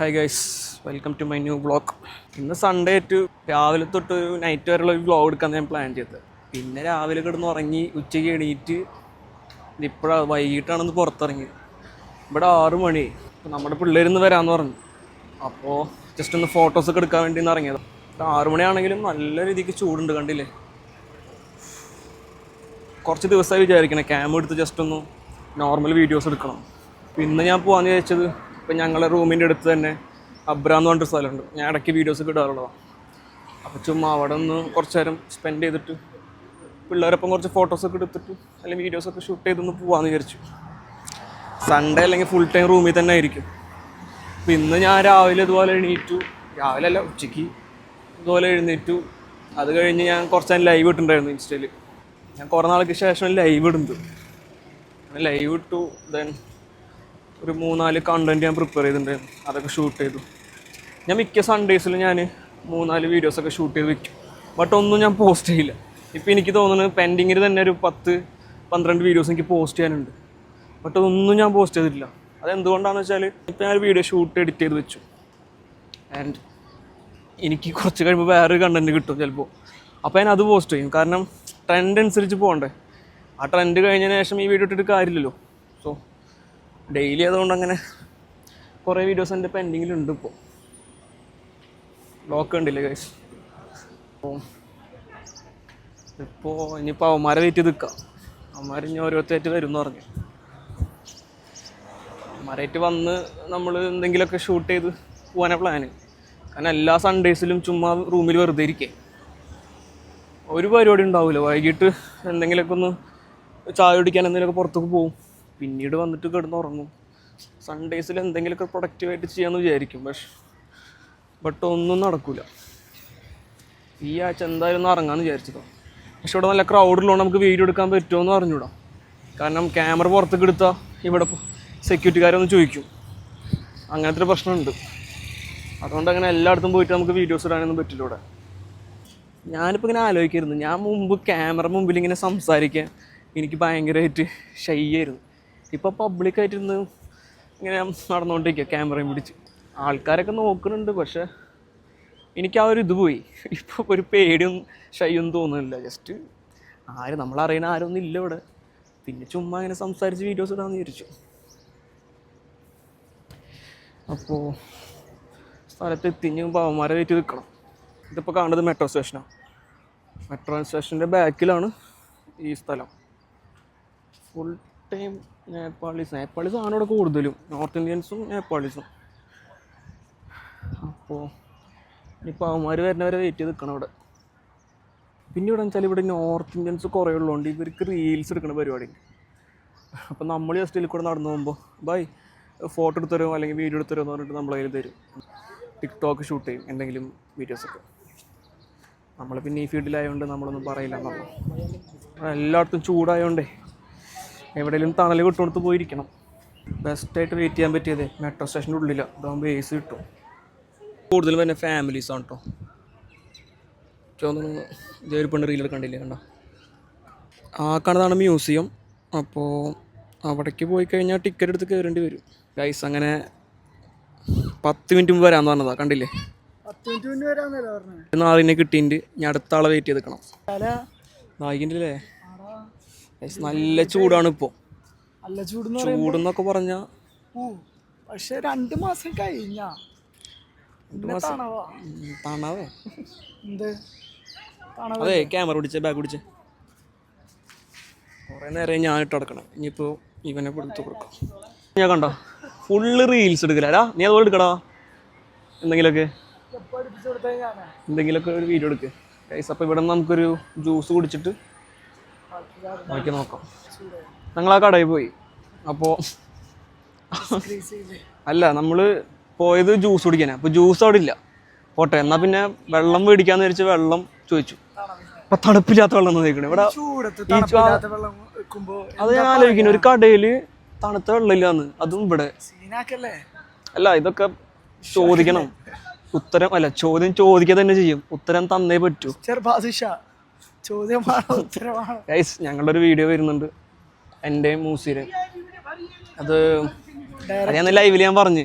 Hi guys, welcome to my new vlog. ഇന്ന് Sunday ആയിട്ട് രാവിലെ തൊട്ട് നൈറ്റ് വരെയുള്ള ഒരു വ്ളോഗ് എടുക്കാൻ ഞാൻ പ്ലാൻ ചെയ്തത്. പിന്നെ രാവിലെ കിടന്ന് ഉറങ്ങി ഉച്ചയ്ക്ക് എണീറ്റ് ഇപ്പോഴാണ് വൈകിട്ടാണെന്ന് പുറത്തിറങ്ങിയത്. ഇവിടെ 6 മണി. നമ്മുടെ പിള്ളേരിന്ന് വരാമെന്ന് പറഞ്ഞു. അപ്പോൾ ജസ്റ്റ് ഒന്ന് ഫോട്ടോസൊക്കെ എടുക്കാൻ വേണ്ടി ഒന്ന് ഇറങ്ങിയത്. 6 മണിയാണെങ്കിലും നല്ല രീതിക്ക് ചൂടുണ്ട്, കണ്ടില്ലേ? കുറച്ച് ദിവസമായി വിചാരിക്കണേ ക്യാമറ എടുത്ത് ജസ്റ്റ് ഒന്ന് നോർമൽ വീഡിയോസ് എടുക്കണം. പിന്നെ ഞാൻ പോകാമെന്ന് വിചാരിച്ചത്, ഇപ്പം ഞങ്ങളുടെ റൂമിൻ്റെ അടുത്ത് തന്നെ അബ്ര എന്ന് പറഞ്ഞൊരു സ്ഥലമുണ്ട്. ഞാൻ ഇടയ്ക്ക് വീഡിയോസൊക്കെ ഇടാറുള്ളതാണ്. അപ്പോൾ ചുമ്മാ അവിടെ ഒന്ന് കുറച്ച് നേരം സ്പെൻഡ് ചെയ്തിട്ട് പിള്ളേരൊപ്പം കുറച്ച് ഫോട്ടോസൊക്കെ എടുത്തിട്ട് അല്ലെങ്കിൽ വീഡിയോസൊക്കെ ഷൂട്ട് ചെയ്തൊന്ന് പോകാമെന്ന് വിചാരിച്ചു. സൺഡേ അല്ലെങ്കിൽ ഫുൾ ടൈം റൂമിൽ തന്നെ ആയിരിക്കും. അപ്പോൾ ഇന്ന് ഞാൻ രാവിലെ ഇതുപോലെ എണീറ്റു. രാവിലെ അല്ല, ഉച്ചയ്ക്ക് ഇതുപോലെ എഴുന്നേറ്റു. അത് കഴിഞ്ഞ് ഞാൻ കുറച്ച് നേരം ലൈവ് ഇട്ടിട്ടുണ്ടായിരുന്നു ഇൻസ്റ്റയിൽ. ഞാൻ കുറേ നാൾക്ക് ശേഷം ലൈവ് ഇടുന്നത്. ലൈവ് ഇട്ടു. ദെൻ ഒരു 3-4 കണ്ടൻറ്റ് ഞാൻ പ്രിപ്പയർ ചെയ്തിട്ടുണ്ടായിരുന്നു. അതൊക്കെ ഷൂട്ട് ചെയ്തു. ഞാൻ മിക്ക സൺഡേസിലും ഞാൻ 3-4 വീഡിയോസൊക്കെ ഷൂട്ട് ചെയ്ത് വെക്കും. ബട്ട് ഒന്നും ഞാൻ പോസ്റ്റ് ചെയ്യില്ല. ഇപ്പോൾ എനിക്ക് തോന്നുന്നത് പെൻഡിങ്ങിൽ തന്നെ ഒരു 10-12 വീഡിയോസ് എനിക്ക് പോസ്റ്റ് ചെയ്യാനുണ്ട്. ബട്ട് അതൊന്നും ഞാൻ പോസ്റ്റ് ചെയ്തിട്ടില്ല. അതെന്തുകൊണ്ടാണെന്ന് വെച്ചാൽ ഇപ്പോൾ ഞാൻ ഒരു വീഡിയോ ഷൂട്ട് എഡിറ്റ് ചെയ്ത് വെച്ചു. ആൻഡ് എനിക്ക് കുറച്ച് കഴിയുമ്പോൾ വേറൊരു കണ്ടൻറ്റ് കിട്ടും ചിലപ്പോൾ. അപ്പോൾ ഞാൻ അത് പോസ്റ്റ് ചെയ്യും. കാരണം ട്രെൻഡ് അനുസരിച്ച് പോകണ്ടേ. ആ ട്രെൻഡ് കഴിഞ്ഞതിന് ശേഷം ഈ വീഡിയോ ഇട്ടിട്ട് കാര്യമില്ലല്ലോ. സോ ഡെയിലി അതുകൊണ്ട് അങ്ങനെ കുറേ വീഡിയോസ് എൻ്റെ പെൻഡിങ്ങിലുണ്ട്. Block ഉണ്ടില്ലേ guys? ഇപ്പോൾ ഇനിയിപ്പോൾ അവന്മാരെ വെയിറ്റ് ചെയ്ത് നിൽക്കാം. അവന്മാർ ഇനി ഓരോരുത്തരായിട്ട് വരും എന്ന് പറഞ്ഞു. അവന്മാരായിട്ട് വന്ന് നമ്മൾ എന്തെങ്കിലുമൊക്കെ ഷൂട്ട് ചെയ്ത് പോകാനാണ് പ്ലാന്. കാരണം എല്ലാ സൺഡേസിലും ചുമ്മാ റൂമിൽ വെറുതെ ഇരിക്കേ, ഒരു പരിപാടി ഉണ്ടാവില്ല. വൈകിട്ട് എന്തെങ്കിലുമൊക്കെ ഒന്ന് ചായ കുടിക്കാൻ എന്തെങ്കിലുമൊക്കെ പുറത്തേക്ക് പോകും. പിന്നീട് വന്നിട്ട് കിടന്നുറങ്ങും. സൺഡേസിൽ എന്തെങ്കിലുമൊക്കെ പ്രൊഡക്റ്റീവായിട്ട് ചെയ്യാമെന്ന് വിചാരിക്കും. ബട്ട് ഒന്നും നടക്കില്ല. ഈ ആഴ്ച എന്തായാലും ഒന്ന് ഇറങ്ങാമെന്ന് വിചാരിച്ചതോ. പക്ഷെ ഇവിടെ നല്ല ക്രൗഡിലുകൊണ്ട് നമുക്ക് വീഡിയോ എടുക്കാൻ പറ്റുമോ എന്ന് അറിഞ്ഞൂടാ. കാരണം ക്യാമറ പുറത്തേക്ക് എടുത്താൽ ഇവിടെ സെക്യൂരിറ്റിക്കാരൊന്ന് ചോദിക്കും. അങ്ങനത്തെ ഒരു പ്രശ്നമുണ്ട്. അതുകൊണ്ട് അങ്ങനെ എല്ലായിടത്തും പോയിട്ട് നമുക്ക് വീഡിയോസ് ഇടാനൊന്നും പറ്റില്ല ഇവിടെ. ഞാനിപ്പോൾ ഇങ്ങനെ ആലോചിക്കായിരുന്നു, ഞാൻ മുമ്പ് ക്യാമറ മുമ്പിൽ ഇങ്ങനെ സംസാരിക്കാൻ എനിക്ക് ഭയങ്കരമായിട്ട് ഷൈ ആയിരുന്നു. ഇപ്പോൾ പബ്ലിക്കായിട്ടിരുന്ന് ഇങ്ങനെ നടന്നുകൊണ്ടിരിക്കുക ക്യാമറയും പിടിച്ച്. ആൾക്കാരൊക്കെ നോക്കുന്നുണ്ട്, പക്ഷേ എനിക്ക് ആ ഒരു ഇത് പോയി. ഇപ്പോൾ ഒരു പേടിയും ഷൈയൊന്നും തോന്നുന്നില്ല. ജസ്റ്റ് നമ്മളറിയണ ആരൊന്നും ഇല്ല ഇവിടെ. പിന്നെ ചുമ്മാ ഇങ്ങനെ സംസാരിച്ച് വീഡിയോസ് ഇടാമെന്ന് വിചാരിച്ചു. അപ്പോൾ സ്ഥലത്ത് എത്തിഞ്ഞ് പാവന്മാരെ വെയിറ്റ് നിൽക്കണം. ഇതിപ്പോൾ കാണുന്നത് മെട്രോ സ്റ്റേഷനാണ്. മെട്രോ സ്റ്റേഷൻ്റെ ബാക്കിലാണ് ഈ സ്ഥലം. ഫുൾ ടൈം നേപ്പാളീസാണ് ഇവിടെ കൂടുതലും. നോർത്ത് ഇന്ത്യൻസും നേപ്പാളീസും. അപ്പോൾ ഇനിയിപ്പോൾ അവന്മാർ വരുന്നവരെ വെയിറ്റ് ചെയ്ത് നിൽക്കണം ഇവിടെ. പിന്നെ ഇവിടെ വെച്ചാൽ ഇവിടെ നോർത്ത് ഇന്ത്യൻസ് കുറേ ഉള്ളതുകൊണ്ട് ഇവർക്ക് റീൽസ് എടുക്കുന്ന പരിപാടി. അപ്പോൾ നമ്മൾ ജസ്റ്റ് ഇതിൽ കൂടെ നടന്നു പോകുമ്പോൾ ബൈ ഫോട്ടോ എടുത്ത് തരുമോ അല്ലെങ്കിൽ വീഡിയോ എടുത്ത് തരുമോ എന്ന് പറഞ്ഞിട്ട് നമ്മളെ കയ്യിൽ തരും. ടിക്ടോക്ക് ഷൂട്ട് ചെയ്യും എന്തെങ്കിലും വീഡിയോസൊക്കെ. നമ്മൾ പിന്നെ ഈ ഫീൽഡിലായതുകൊണ്ട് നമ്മളൊന്നും പറയില്ല എന്നല്ലോ. എല്ലായിടത്തും ചൂടായതുകൊണ്ടേ എവിടെയെങ്കിലും തണൽ കിട്ടുന്നിടത്ത് പോയിരിക്കണം. ബെസ്റ്റായിട്ട് വെയിറ്റ് ചെയ്യാൻ പറ്റിയത് മെട്രോ സ്റ്റേഷൻ്റെ ഉള്ളിലാണ്. അതാകുമ്പോൾ AC കിട്ടും. കൂടുതലും തന്നെ ഫാമിലീസാണ് കേട്ടോ. തോന്നുന്നു ഇതൊരു പെണ്ണ് റീലർ കണ്ടില്ലേ, കണ്ടോ? ആ കാണുന്നതാണ് മ്യൂസിയം. അപ്പോൾ അവിടേക്ക് പോയി കഴിഞ്ഞാൽ ടിക്കറ്റ് എടുത്ത് കയറേണ്ടി വരും. ഗൈസ് അങ്ങനെ 10 മിനിറ്റ് മുമ്പ് വരാമെന്ന് പറഞ്ഞതാ, കണ്ടില്ലേ? 4 കിട്ടിയിട്ട് ഞാൻ അടുത്ത ആളെ വെയിറ്റ് ചെയ്ത് നിൽക്കണം. നായികൻ്റെ നല്ല ചൂടാണ് ഇപ്പോൾ. ചൂടെന്നൊക്കെ പറഞ്ഞാൽ പക്ഷെ 2 മാസം കഴിഞ്ഞ തണവേ. അതെ, ക്യാമറ പിടിച്ച ബാഗ് പിടിച്ച് കുറേ നേരം ഞാൻ ഇട്ട് നടക്കണം. ഇനിയിപ്പോൾ ഇവനെ എടുത്ത് കൊടുക്കാം. ഞാൻ കണ്ടോ ഫുള്ള് റീൽസ് എടുക്കലാ. നീ അതുപോലെ എടുക്കടാ. എന്തെങ്കിലുമൊക്കെ ഒരു വീഡിയോ എടുക്ക് ഗൈസ്. അപ്പോൾ ഇവിടെ നമുക്കൊരു ജ്യൂസ് കുടിച്ചിട്ട് ബാക്കി നോക്കാം. ഞങ്ങൾ ആ കടയിൽ പോയി. അപ്പോൾ അല്ല, നമ്മൾ പോയത് ജ്യൂസ് കുടിക്കാനാണ്. അപ്പോൾ ജ്യൂസ് അവിടെ ഇല്ല. പോട്ടെ, എന്നാൽ പിന്നെ വെള്ളം മേടിക്കാന്ന് വിചാരിച്ച് വെള്ളം ചോദിച്ചു. അപ്പം തണുപ്പില്ലാത്ത വെള്ളം നോക്കണേ ഇവിടെ. അത് ഞാൻ ആലോചിക്കുന്നു, ഒരു കടയിൽ തണുത്ത വെള്ളമില്ലാന്ന്. അതും ഇവിടെ അല്ല. ഇതൊക്കെ ചോദിക്കണം. ഉത്തരം അല്ല, ചോദ്യം ചോദിക്കുക തന്നെ ചെയ്യും. ഉത്തരം തന്നേ പറ്റൂ. ഗൈസ്, ഞങ്ങളുടെ ഒരു വീഡിയോ വരുന്നുണ്ട്, എൻ്റെ മൂസിയുടെ. അത് ഞാൻ ലൈവിൽ ഞാൻ പറഞ്ഞു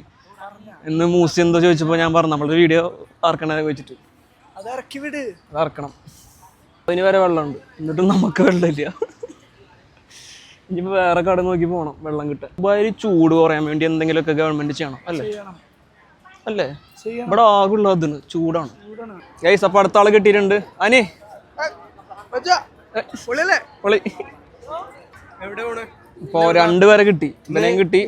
ഇന്ന് മൂസി എന്തോ ചോദിച്ചപ്പോൾ ഞാൻ പറഞ്ഞു നമ്മളൊരു വീഡിയോ ആർക്കണേ ചോദിച്ചിട്ട് അത് ഇറക്കി വിട്. അത് ഇറക്കണം. അതിന് വരെ വെള്ളമുണ്ട്, എന്നിട്ടും നമുക്ക് വെള്ളമില്ല. ഇനിയിപ്പോൾ വേറെ കട നോക്കി പോകണം വെള്ളം കിട്ടാൻ. ദുബായിൽ ചൂട് കുറയാൻ വേണ്ടി എന്തെങ്കിലുമൊക്കെ ഗവൺമെന്റ് ചെയ്യണം അല്ലേ? അല്ലേ? ഇവിടെ ആകുള്ള അതിന് ചൂടാണ്. ഗൈസ് അപ്പോൾ അടുത്ത ആളെ കിട്ടിയിട്ടുണ്ട്. അനി ഇപ്പോ രണ്ടുപേരെ കിട്ടി. ഇവനെയും കിട്ടി.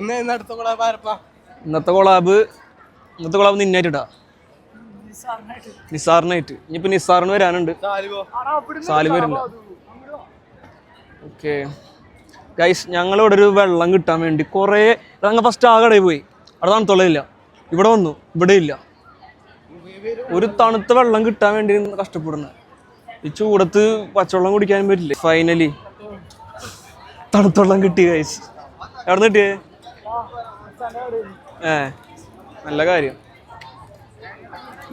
ഇന്നത്തെ കൊളാബ് നിന്നായിട്ടാ നിസാറിനായിട്ട്. ഇനിയിപ്പോ നിസാറിന് വരാനുണ്ട്. സാലി വരില്ല. ഓക്കെ ഗൈസ്, ഞങ്ങളിവിടെ ഒരു വെള്ളം കിട്ടാൻ വേണ്ടി കുറേ ഞങ്ങൾ ഫസ്റ്റ് ആ കടയിൽ പോയി, അവിടെ തണുത്തുള്ളതില്ല. ഇവിടെ വന്നു, ഇവിടെ ഇല്ല. ഒരു തണുത്ത വെള്ളം കിട്ടാൻ വേണ്ടി കഷ്ടപ്പെടുന്നത്. ഈ ചൂടത്ത് പച്ചവെള്ളം കുടിക്കാനും പറ്റില്ല. ഫൈനലി തണുത്ത വെള്ളം കിട്ടി ഗൈസ്. എവിടെ നിന്ന് കിട്ടിയേ? നല്ല കാര്യം.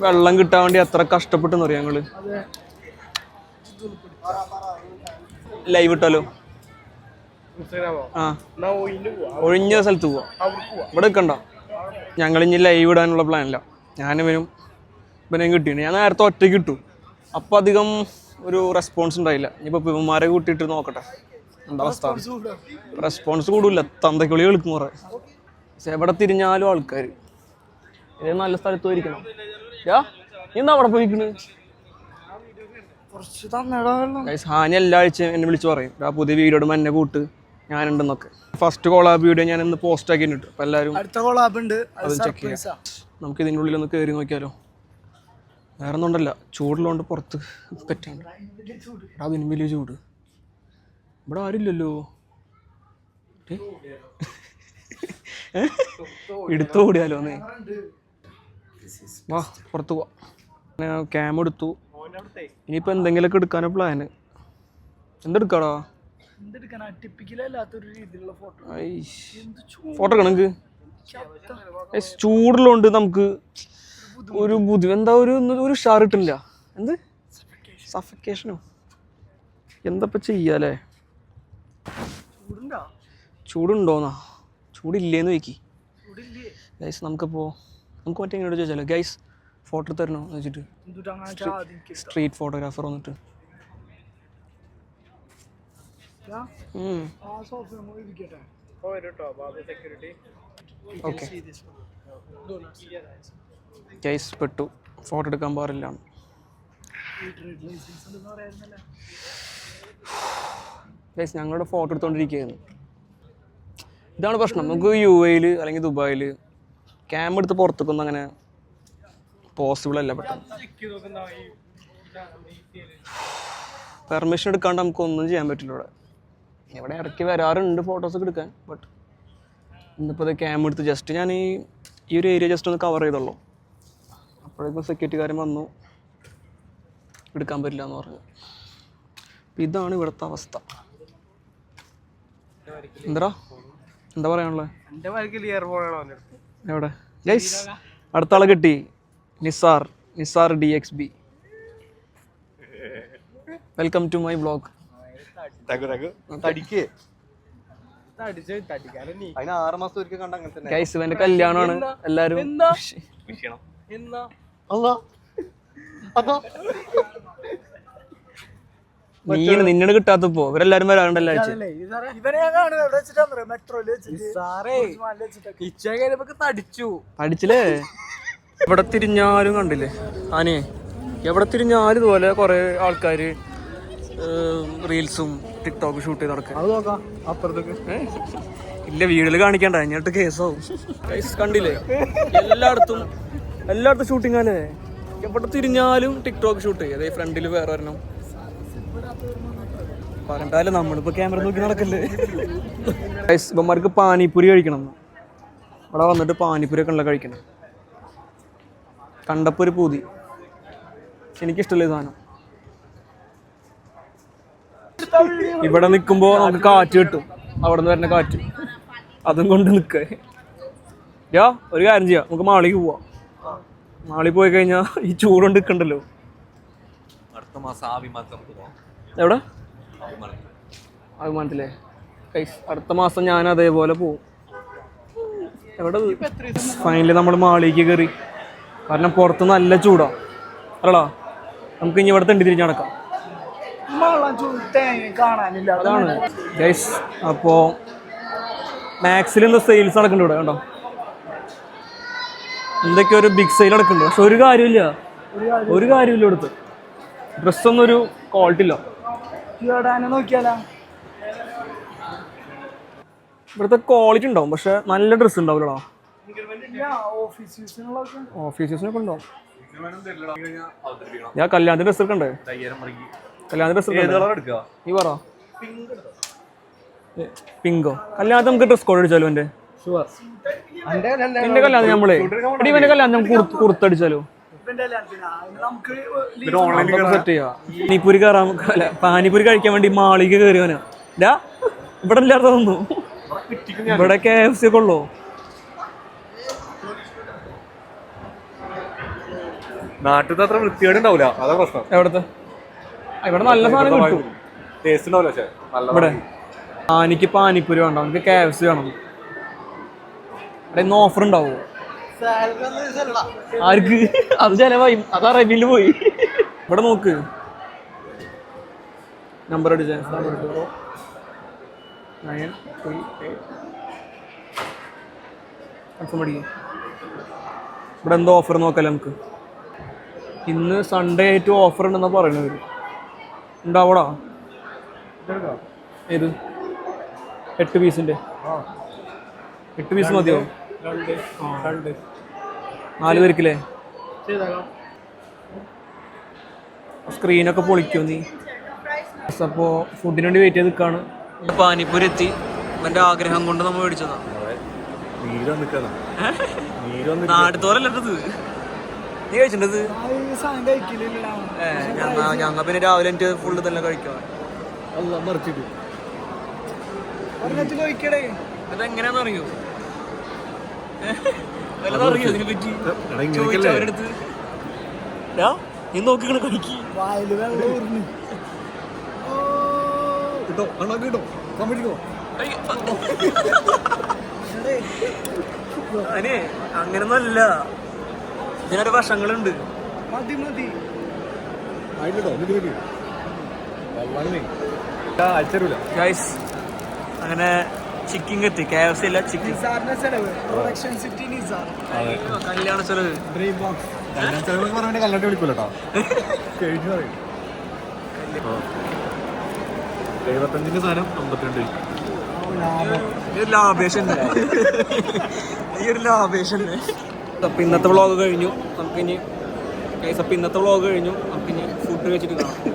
വെള്ളം കിട്ടാൻ വേണ്ടി എത്ര കഷ്ടപ്പെട്ടെന്ന് അറിയാം ഞങ്ങള്. ലൈവ് ഇട്ടാലോ? ആ, ഒഴിഞ്ഞ സ്ഥലത്ത് പോവാ. ഇവിടെ നിൽക്കണ്ട. ഞങ്ങളിനി ലൈവ് ഇടാനുള്ള പ്ലാനില്ല. ഞാനിവനും ഇവനെയും കിട്ടിയാണ്. ഞാൻ നേരത്തെ ഒറ്റയ്ക്ക് കിട്ടും, അപ്പോൾ അധികം ഒരു റെസ്പോൺസ് ഉണ്ടായില്ല. ഇനിയിപ്പോൾ ഇവന്മാരെ കൂട്ടിയിട്ട് നോക്കട്ടെ എന്താ അവസ്ഥ. റെസ്പോൺസ് കൂടില്ല, തന്തയ്ക്കുള്ളി കളിക്കും കുറേ. പക്ഷെ എവിടെ തിരിഞ്ഞാലും ആൾക്കാർ. ഇത് നല്ല സ്ഥലത്ത് പോയിരിക്കണം. നീ എന്താ അവിടെ പോയിക്കണ്? ഹാനി എല്ലാ ആഴ്ചയും എന്നെ വിളിച്ച് പറയും, ആ പുതിയ വീഡിയോയുടെ എന്നെ കൂട്ട്, ഞാനുണ്ടെന്നൊക്കെ. ഫസ്റ്റ് കൊളാബ് വീഡിയോ ഞാൻ ഇന്ന് പോസ്റ്റ് ആക്കിയിട്ട് അപ്പം എല്ലാവരും അടുത്ത കൊളാബ് ഉണ്ട്, അത് ചെക്ക് ചെയ്യാം. നമുക്ക് ഇതിൻ്റെ ഉള്ളിൽ ഒന്ന് കയറി നോക്കിയാലോ? വേറെ ഒന്നും ഉണ്ടല്ല, ചൂടുള്ളതുകൊണ്ട് പുറത്ത് പറ്റാണ്. അതിനും വലിയ ചൂട്. ഇവിടെ ആരുമില്ലല്ലോ. എടുത്തു ഓടിയാലോ? നീ വാ, പുറത്ത് പോവാം. ക്യാം എടുത്തു. ഇനിയിപ്പോൾ എന്തെങ്കിലുമൊക്കെ എടുക്കാനോ പ്ലാന്. എന്തെടുക്കാടാ? ഫോട്ടോ കണക്ക് ചൂടുള്ളതുകൊണ്ട് നമുക്ക് ഒരു എന്താ ഒരു ഉഷാർ കിട്ടില്ല. എന്ത് സഫക്കേഷനോ എന്തപ്പോ ചെയ്യാലേ? ചൂടുണ്ടോന്നാ? ചൂടില്ലേന്ന് ചോദിക്കി ഗൈസ്. നമുക്ക് മറ്റേ ഇങ്ങോട്ട് ചോദിച്ചാലോ? ഗൈസ് ഫോട്ടോ തരണോ എന്ന് വെച്ചിട്ട് സ്ട്രീറ്റ് ഫോട്ടോഗ്രാഫർ വന്നിട്ട്. ഓക്കെ ഗൈസ്, പെട്ടു. ഫോട്ടോ എടുക്കാൻ പാടില്ല. ഗൈസ് ഞങ്ങളുടെ ഫോട്ടോ എടുത്തോണ്ടിരിക്കുകയായിരുന്നു. ഇതാണ് പ്രശ്നം. നമുക്ക് UAE അല്ലെങ്കിൽ ദുബായിൽ ക്യാം എടുത്ത് പുറത്തേക്കൊന്നും അങ്ങനെ പോസിബിൾ അല്ല. പെട്ടെന്ന് പെർമിഷൻ എടുക്കാണ്ട് നമുക്കൊന്നും ചെയ്യാൻ പറ്റില്ല. ഇവിടെ ഇടയ്ക്ക് വരാറുണ്ട് ഫോട്ടോസൊക്കെ എടുക്കാൻ. ബട്ട് ഇന്നിപ്പോൾ ക്യാം എടുത്ത് ജസ്റ്റ് ഞാൻ ഈ ഒരു ഏരിയ ജസ്റ്റ് ഒന്ന് കവർ ചെയ്തുള്ളൂ. അപ്പോഴേക്കും സെക്യൂരിറ്റിക്കാരൻ വന്നു, എടുക്കാൻ പറ്റില്ല എന്ന് പറഞ്ഞു. ഇതാണ് ഇവിടുത്തെ അവസ്ഥ. എന്താ പറയാനുള്ളത്? എവിടെ ഗൈസ്? അടുത്ത ആളെ കിട്ടി. Nisar DXB. Welcome to my vlog. Guys ഇവന്റെ കല്യാണമാണ്. എല്ലാരും നിന്നോട് കിട്ടാത്തപ്പോ ഇവരെല്ലാരും വരാറുണ്ടല്ലോ. അടിച്ചില്ലേ? എവിടെ തിരിഞ്ഞാലും കണ്ടില്ലേ ആനയെ? എവിടെ തിരിഞ്ഞാലും ഇതുപോലെ കുറെ ആൾക്കാര് റീൽസും ടിക്ടോക്ക് ഷൂട്ട് ചെയ്ത് നടക്കുക. ഇല്ല, വീഡിയോയിൽ കാണിക്കണ്ട, എന്നിട്ട് കേസാവും. കണ്ടില്ലേ? എല്ലായിടത്തും ഷൂട്ടിംഗ് അല്ലേ? എവിടെ തിരിഞ്ഞാലും ടിക്ടോക്ക് ഷൂട്ട് ചെയ്യും. അതേ ഫ്രണ്ടിൽ വേറെ ഒരെണ്ണം. പറഞ്ഞാലും നമ്മളിപ്പോ ക്യാമറ നോക്കി നടക്കല്ലേ. ഇവന്മാർക്ക് പാനിപ്പൂരി കഴിക്കണം. അവിടെ വന്നിട്ട് പാനിപ്പൂരി ഒക്കെ ഉള്ള കഴിക്കണം. കണ്ടപ്പോ ഒരു പൂതി. എനിക്കിഷ്ടമല്ലേ സാധനം. ഇവിടെ നിൽക്കുമ്പോൾ നമുക്ക് കാറ്റ് കിട്ടും, അവിടെ നിന്ന് വരുന്ന കാറ്റ്. അതും കൊണ്ട് നിൽക്ക. ഒരു കാര്യം ചെയ്യാം, നമുക്ക് മാളിക്ക് പോവാം. മാളി പോയി കഴിഞ്ഞാൽ ഈ ചൂടുകൊണ്ട് നിൽക്കണ്ടല്ലോ. എവിടെ? അഭിമാനത്തില്ലേ? അടുത്ത മാസം ഞാൻ അതേപോലെ പോവും. എവിടെ ഫൈനലി നമ്മൾ മാളിലേക്ക് കയറി. കാരണം പുറത്ത് നല്ല ചൂടാണ് അല്ലടാ. നമുക്ക് ഇനി ഇവിടെ തെണ്ടി തിരിഞ്ഞ് നടക്കാം. അതാണ് ഗൈസ്. അപ്പോൾ മാക്സിൽ ഇന്ന് സെയിൽസ് നടക്കുന്നുണ്ട് ഇവിടെ കണ്ടോ. എന്തൊക്കെയോ ഒരു ബിഗ് സെയിൽ നടക്കുന്നുണ്ട്. പക്ഷെ ഒരു കാര്യമില്ല ഇവിടുത്തെ ഡ്രസ്സൊന്നും ഒരു ക്വാളിറ്റി ഇല്ല. ഇവിടുത്തെ ക്വാളിറ്റി ഉണ്ടാവും പക്ഷെ നല്ല ഡ്രസ്സ് ഉണ്ടാവില്ലടാ. ഓഫീസ് യൂസിനൊക്കെ ഉണ്ടാവും. ഞാൻ കല്യാണത്തിന് ഡ്രസ്സ് എടുക്കണ്ടേ? കല്യാണത്തിന് ഡ്രസ്സ് നീ പറ. പിങ്കോ കല്യാണത്തിന് നമുക്ക് ഡ്രസ് കോഡ് അടിച്ചാലോ? എന്റെ കല്യാണം നമ്മളെ ഇവന്റെ കല്യാണം നമുക്ക് കുർത്തടിച്ചാലോ? സെറ്റ് ചെയ്യാ. പാനിപൂരി കയറാൻ പാനിപൂരി കഴിക്കാൻ വേണ്ടി മാളിക്ക് കയറിയവനാ. ഇവിടെ ഇല്ലാത്ത തോന്നുന്നു. ഇവിടെ KFC ഒക്കെ ഉള്ളു. നാട്ടിൽ അത്ര വൃത്തികേട് ഉണ്ടാവില്ല, അതാ പ്രശ്നം. എവിടത്തെ? ഇവിടെ നല്ല സാധനം കിട്ടും. ടേസ്റ്റ് ഉണ്ടാവില്ല. പക്ഷേ ഇവിടെ എനിക്ക് പാനിപ്പൂരി വേണ്ട, നമുക്ക് KFC വേണം. ഇവിടെ ഇന്ന് ഓഫർ ഉണ്ടാവുമോ? ആർക്ക്? അത് ചെലവായി. അത് അറേബ്യയിൽ പോയി. ഇവിടെ നോക്ക്, നമ്പർ അടിച്ചേ. ഇവിടെ എന്തോ ഓഫർ നോക്കാല്ലേ നമുക്ക്. ഇന്ന് സൺഡേ ആയിട്ട് ഓഫർ ഉണ്ടെന്നാ പറയുന്നത്. ഉണ്ടാവടാ. ഏത് 8 പീസിന്റെ? 8 പീസ് മതിയോ? 4 പേർക്കില്ലേ? സ്ക്രീനൊക്കെ പൊളിക്കോ നീ? അപ്പോൾ ഫുഡിന് വേണ്ടി വെയിറ്റ് ചെയ്ത് നിൽക്കുകയാണ്. പാനിപ്പൂരി എത്തി. എൻ്റെ ആഗ്രഹം കൊണ്ട് നമ്മൾ മേടിച്ചതാ. നാടുത്തോരല്ലത്. നീ കഴിച്ചിട്ടത്? ഞങ്ങൾ പിന്നെ രാവിലെ എനിക്ക് ഫുള്ള് തന്നെ കഴിക്കാം. അതെങ്ങനെയാന്ന് അറിയോ? അറിയോ ഇതിനെ പറ്റി? ചോദിച്ചവരടുത്ത് നീ നോക്കിക്കണ കഴിക്കി. അനെ അങ്ങനൊന്നും അല്ല, ഇതിനൊരു വശങ്ങളുണ്ട്. അങ്ങനെ ചിക്കൻ എത്തി. KFC അല്ല, ചിക്കൻ. കല്യാണ ചെലവ് കല്യാണം വിളിക്കൂലോ. 75 സാധനം 52. ലാഭേഷൻ. ഈ ഒരു ലാഭേഷൻ. അപ്പം ഇന്നത്തെ വ്ളോഗ് കഴിഞ്ഞു. നമുക്കിനി ഫുഡ് കഴിച്ചിട്ട് കാണാം.